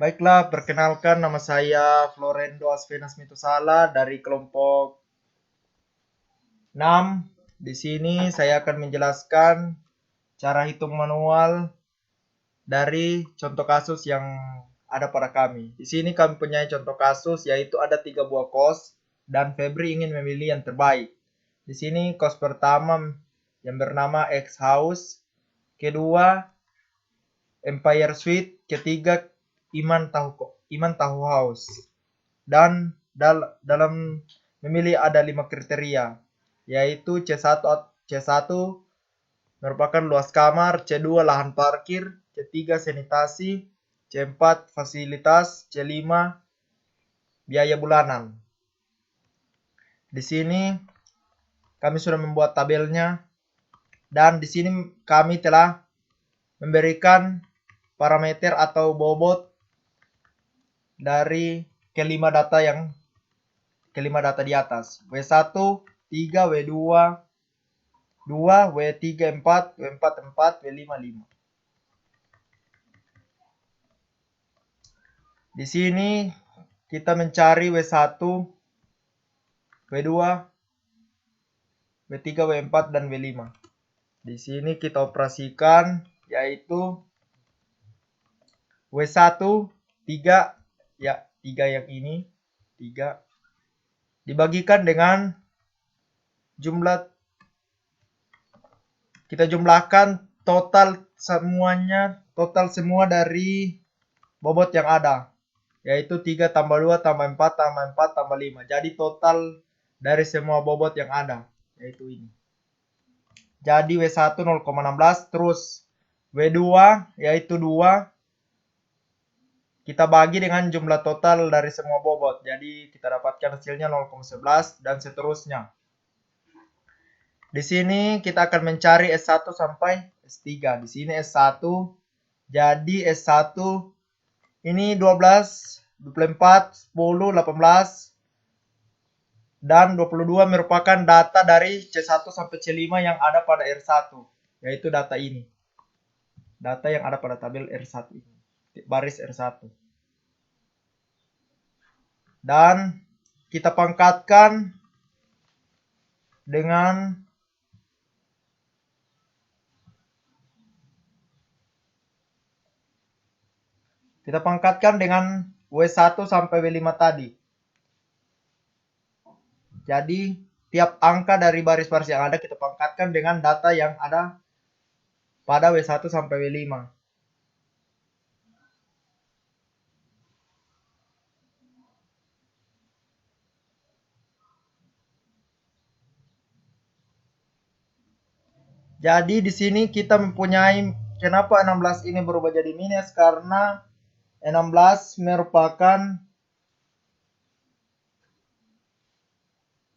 Baiklah, perkenalkan nama saya Florendo Asvenas Mitosala dari kelompok 6. Di sini saya akan menjelaskan cara hitung manual dari contoh kasus yang ada pada kami. Di sini kami punya contoh kasus yaitu ada 3 buah kos dan Febri ingin memilih yang terbaik. Di sini kos pertama yang bernama X House, kedua Empire Suite, ketiga Iman Tahu House. Dan dalam memilih ada 5 kriteria, yaitu C1 merupakan luas kamar, C2 lahan parkir, C3 sanitasi, C4 fasilitas, C5 biaya bulanan. Di sini kami sudah membuat tabelnya dan di sini kami telah memberikan parameter atau bobot dari kelima data di atas. W1 3, W2 2, W3 4, W4 4, W5 5. Di sini kita mencari W1, W2, W3, W4 dan W5. Di sini kita operasikan yaitu W1 3 ya, 3 yang ini 3 dibagikan dengan kita jumlahkan total semua dari bobot yang ada, yaitu 3 tambah 2 tambah 4 tambah 4 tambah 5. Jadi total dari semua bobot yang ada, yaitu ini. Jadi W1 0,16, terus W2 yaitu 2 kita bagi dengan jumlah total dari semua bobot. Jadi kita dapatkan hasilnya 0,11 dan seterusnya. Di sini kita akan mencari S1 sampai S3. Di sini S1. Jadi S1 ini 12, 24, 10, 18 dan 22 merupakan data dari C1 sampai C5 yang ada pada R1, yaitu data ini. Data yang ada pada tabel R1 ini, baris R1. Dan kita pangkatkan dengan W1 sampai W5 tadi. Jadi tiap angka dari baris-baris yang ada kita pangkatkan dengan data yang ada pada W1 sampai W5. Jadi di sini kita mempunyai, kenapa 16 ini berubah jadi minus, karena 16 merupakan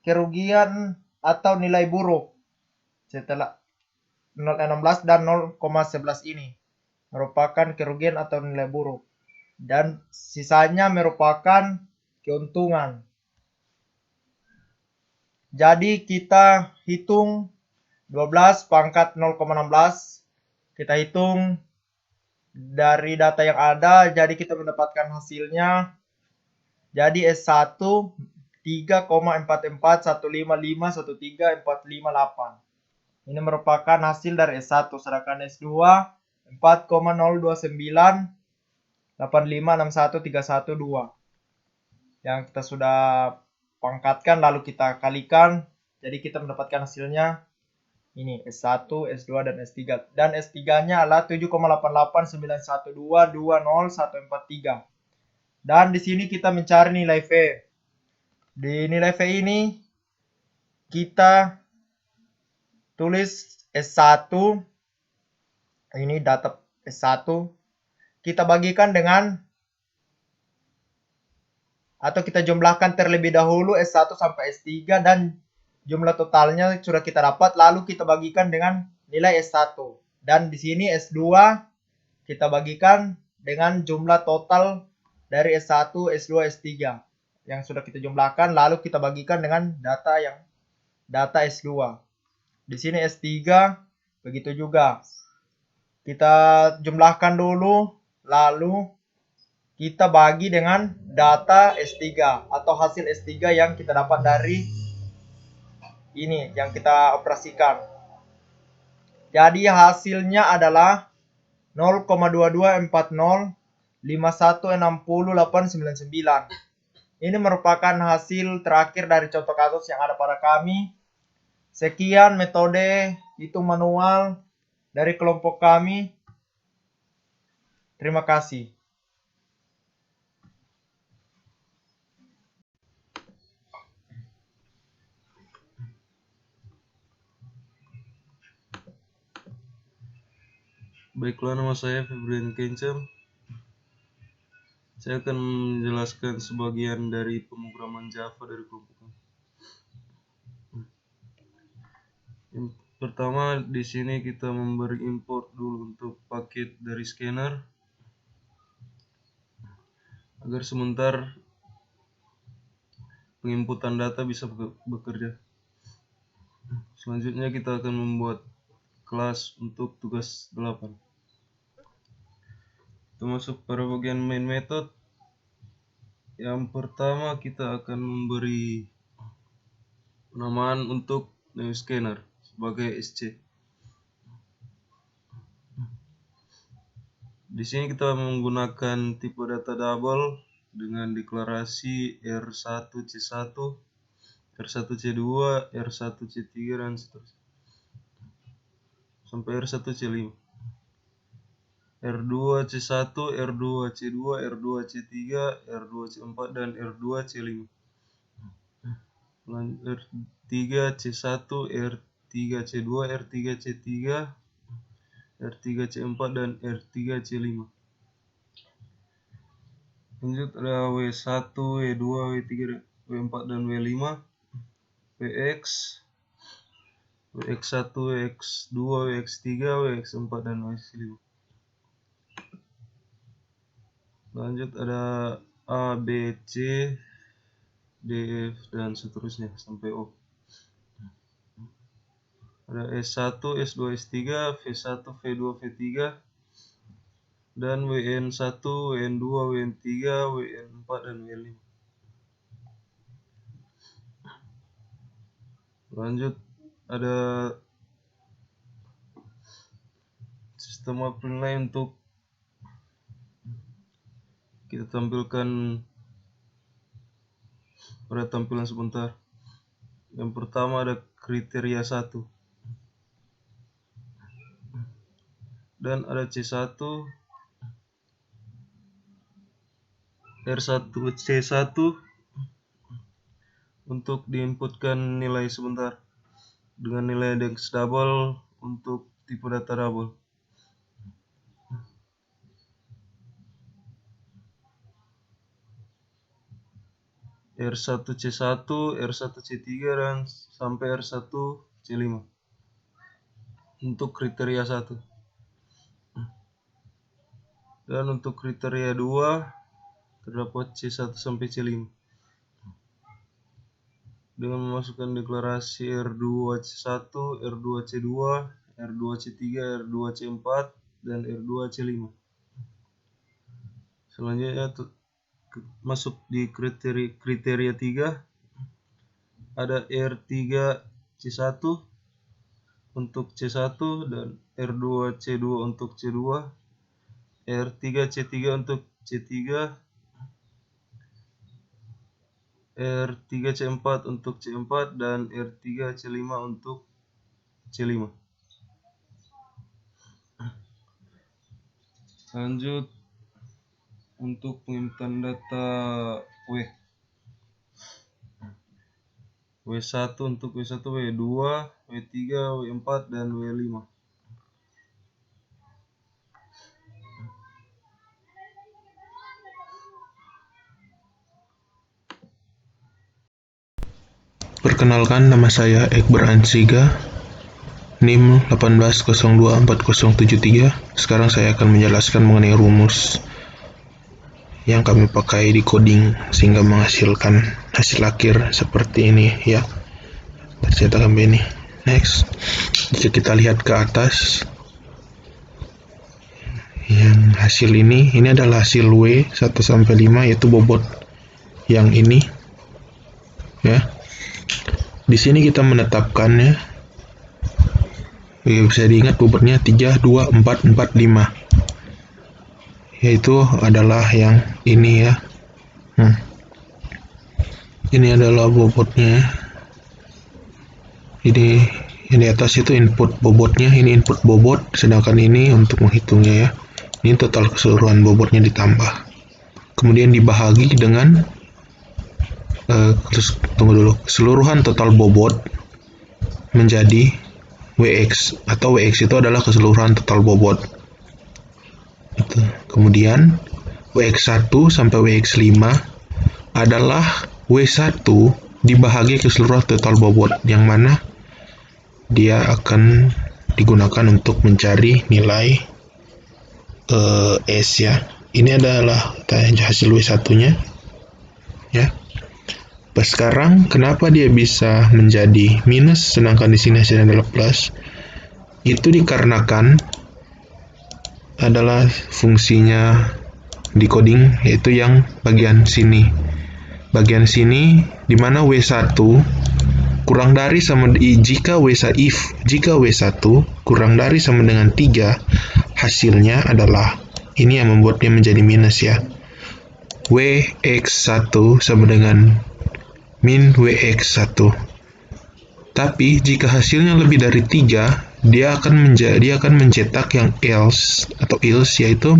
kerugian atau nilai buruk setelah 0,16 dan 0,11 ini merupakan kerugian atau nilai buruk, dan sisanya merupakan keuntungan. Jadi kita hitung 12 pangkat 0,16, kita hitung dari data yang ada, jadi kita mendapatkan hasilnya. Jadi S1 3,441515134558. Ini merupakan hasil dari S1, sedangkan S2 4,0298561312 yang kita sudah pangkatkan lalu kita kalikan, jadi kita mendapatkan hasilnya ini S1, S2 dan S3. Dan S3-nya adalah 7,8891220143. Dan di sini kita mencari nilai V. Di nilai V ini kita tulis S1, ini data S1, kita bagikan dengan, atau kita jumlahkan terlebih dahulu S1 sampai S3 dan jumlah totalnya sudah kita dapat, lalu kita bagikan dengan nilai S1. Dan di sini S2 kita bagikan dengan jumlah total dari S1, S2, S3 yang sudah kita jumlahkan, lalu kita bagikan dengan data S2. Di sini S3 begitu juga. Kita jumlahkan dulu, lalu kita bagi dengan data S3 atau hasil S3 yang kita dapat dari ini yang kita operasikan. Jadi hasilnya adalah 0,22405160,899. Ini merupakan hasil terakhir dari contoh kasus yang ada pada kami. Sekian metode hitung manual dari kelompok kami. Terima kasih. Baiklah, nama saya Febrian Kencam. Saya akan menjelaskan sebagian dari pemrograman Java dari kelompok kami. Yang pertama, di sini kita memberi import dulu untuk paket dari scanner agar sebentar penginputan data bisa bekerja. Selanjutnya kita akan membuat kelas untuk tugas 8. Kita masuk pada bagian main method. Yang pertama kita akan memberi penamaan untuk new scanner sebagai SC. Di sini kita menggunakan tipe data double dengan deklarasi R1C1, R1C2, R1C3 dan seterusnya sampai R1C5. R2C1, R2C2, R2C3, R2C4 dan R2C5. R3C1, R3C2, R3C3, R3C4 dan R3C5. Lanjut ada W1, W2, W3, W4 dan W5, WX, WX1, WX2, WX3, WX4 dan WX5. Lanjut ada A, B, C, D, F dan seterusnya sampai O. Ada S1, S2, S3, V1, V2, V3 dan WN1, WN2, WN3, WN4 dan WN5. Lanjut ada sistem append lain untuk kita tampilkan pada tampilan sebentar. Yang pertama ada kriteria 1 dan ada C1, R1C1 untuk diinputkan nilai sebentar dengan nilai index double untuk tipe data double. R1C1, R1C3 dan sampai R1C5 untuk kriteria 1. Dan untuk kriteria 2 terdapat C1 sampai C5 dengan memasukkan deklarasi R2C1, R2C2, R2C3, R2C4 dan R2C5. Selanjutnya masuk di kriteria 3 ada R3C1 untuk C1 dan R2C2 untuk C2, R3C3 untuk C3, R3C4 untuk C4 dan R3C5 untuk C5. Lanjut untuk penginputan data W1 untuk W1, W2, W3, W4 dan W5. Perkenalkan, nama saya Ekber Ansiga, NIM 18024073. Sekarang saya akan menjelaskan mengenai rumus yang kami pakai di coding sehingga menghasilkan hasil akhir seperti ini ya. Tercetak ini. Next, jika kita lihat ke atas, Yang hasil ini adalah hasil W 1 sampai 5, yaitu bobot yang ini ya. Di sini kita menetapkannya, bisa diingat bobotnya 3, 2, 4, 4, 5, yaitu adalah yang ini ya. Ini adalah bobotnya. Ini di atas itu input bobotnya, ini input bobot, sedangkan ini untuk menghitungnya ya. Ini total keseluruhan bobotnya ditambah. Kemudian dibahagi dengan keseluruhan total bobot menjadi WX, atau WX itu adalah keseluruhan total bobot. Kemudian WX1 sampai WX5 adalah W1 dibahagi keseluruhan total bobot, yang mana dia akan digunakan untuk mencari nilai S ya. Ini adalah hasil W1-nya ya. Sekarang kenapa dia bisa menjadi minus sedangkan di sini hasilnya adalah plus? Itu dikarenakan adalah fungsinya di coding, yaitu yang bagian sini. Bagian sini di mana W1 kurang dari sama jika W1 kurang dari sama dengan 3, hasilnya adalah ini yang membuatnya menjadi minus ya. WX1 sama dengan min WX1. Tapi jika hasilnya lebih dari 3, dia akan mencetak yang else, yaitu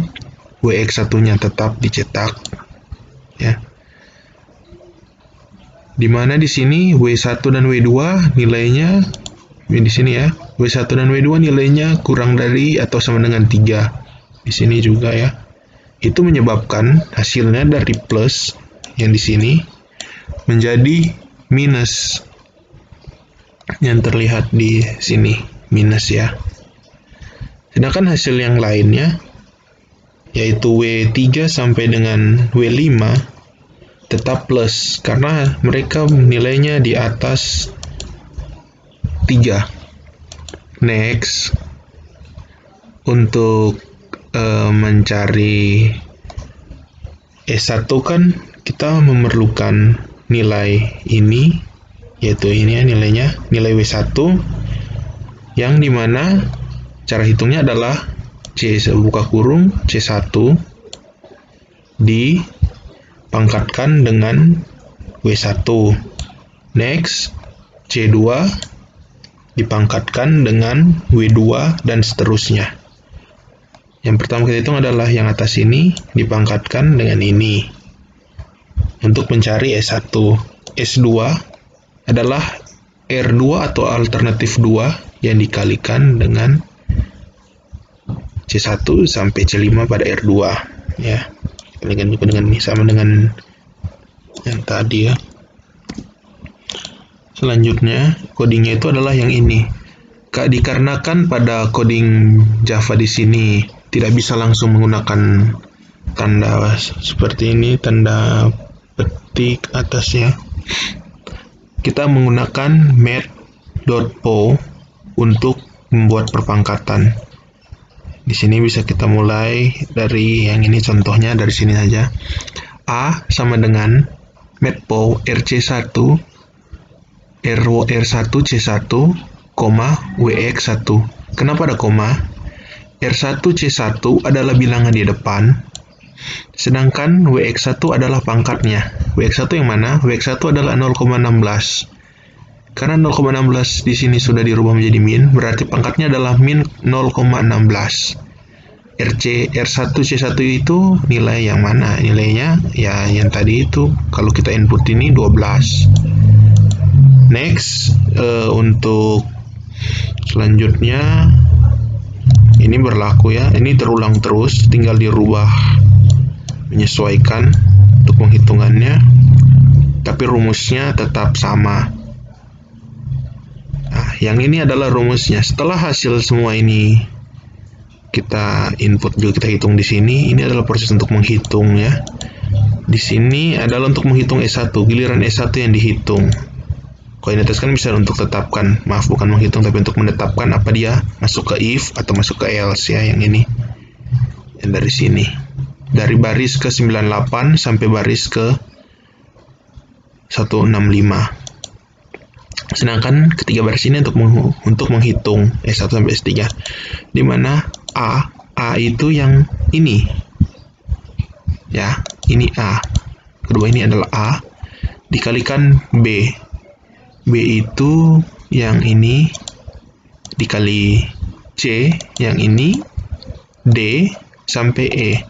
WX1-nya tetap dicetak ya. Dimana di sini W1 dan W2 nilainya di sini ya, W1 dan W2 nilainya kurang dari atau sama dengan 3. Di sini juga ya. Itu menyebabkan hasilnya dari plus yang di sini menjadi minus. Yang terlihat di sini minus ya. Sedangkan hasil yang lainnya yaitu W3 sampai dengan W5 tetap plus karena mereka nilainya di atas 3. Next, untuk mencari S1 kan kita memerlukan nilai ini, yaitu ini ya, nilai W1, yang dimana cara hitungnya adalah C1 dipangkatkan dengan W1. Next, C2 dipangkatkan dengan W2 dan seterusnya. Yang pertama kita hitung adalah yang atas ini dipangkatkan dengan ini untuk mencari S1. S2 adalah R2 atau alternatif 2 yang dikalikan dengan C1 sampai C5 pada R2 ya. Kalikan juga dengan ini sama dengan yang tadi ya. Selanjutnya codingnya itu adalah yang ini. Dikarenakan pada coding Java di sini tidak bisa langsung menggunakan tanda seperti ini, tanda petik atasnya. Kita menggunakan math.po untuk membuat perpangkatan. Di sini bisa kita mulai dari yang ini, contohnya dari sini saja. A sama dengan math.po RC1 R1 C1, WX1. Kenapa ada koma? R1 C1 adalah bilangan di depan, sedangkan WX1 adalah pangkatnya. WX1 yang mana? WX1 adalah 0,16. Karena 0,16 di sini sudah dirubah menjadi min, berarti pangkatnya adalah min 0,16. R1 C1 itu nilai yang mana? Nilainya ya yang tadi itu. Kalau kita input ini 12. Next, untuk selanjutnya ini berlaku ya. Ini terulang terus, tinggal dirubah menyesuaikan untuk penghitungannya, tapi rumusnya tetap sama. Nah, yang ini adalah rumusnya. Setelah hasil semua ini kita input juga kita hitung di sini, ini adalah proses untuk menghitung ya. Di sini adalah untuk menghitung S1, giliran S1 yang dihitung. Kalau ini atas kan bisa untuk tetapkan, maaf bukan menghitung tapi untuk menetapkan apa dia masuk ke if atau masuk ke else ya, yang ini. yang dari sini. Dari baris ke 98 sampai baris ke 165. Sedangkan ketiga baris ini untuk menghitung S1 sampai S3. Di mana A itu yang ini. Ya, ini A. Kedua ini adalah A dikalikan B. B itu yang ini dikali C, yang ini D sampai E.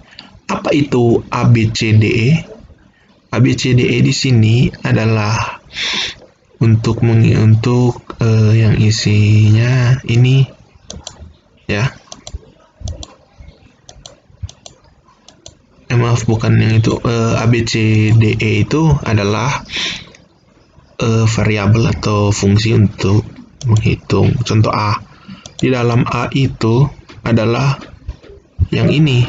Apa itu A, B, C, D, E? A, B, C, D, E di sini adalah untuk yang isinya ini ya. Maaf, bukan yang itu. A, B, C, D, E itu adalah variabel atau fungsi untuk menghitung. Contoh A. Di dalam A itu adalah yang ini.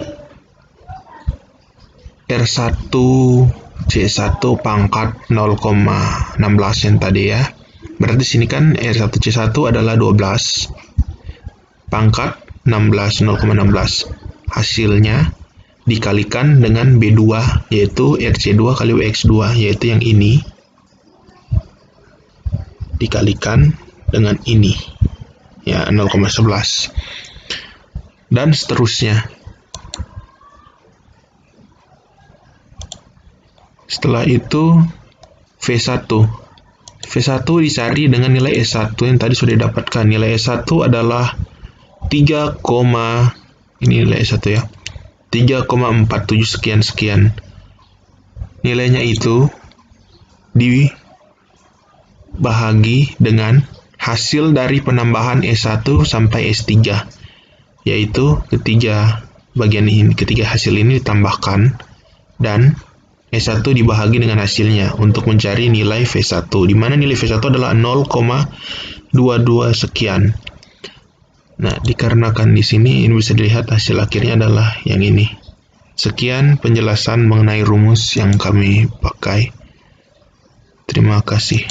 R1 C1 pangkat 0,16 yang tadi ya. Berarti sini kan R1 C1 adalah 12 pangkat 16, 0,16. Hasilnya dikalikan dengan B2, yaitu RC2 kali WX2, yaitu yang ini dikalikan dengan ini ya, 0,11 dan seterusnya. Setelah itu V1 dicari dengan nilai S1 yang tadi sudah didapatkan. Nilai S1 adalah 3, ini nilai S1 ya, 3,47 sekian. Nilainya itu dibahagi dengan hasil dari penambahan S1 sampai S3, yaitu ketiga hasil ini ditambahkan dan S1 dibahagi dengan hasilnya untuk mencari nilai V1, di mana nilai V1 adalah 0,22 sekian. Nah, dikarenakan di sini ini bisa dilihat hasil akhirnya adalah yang ini. Sekian penjelasan mengenai rumus yang kami pakai. Terima kasih.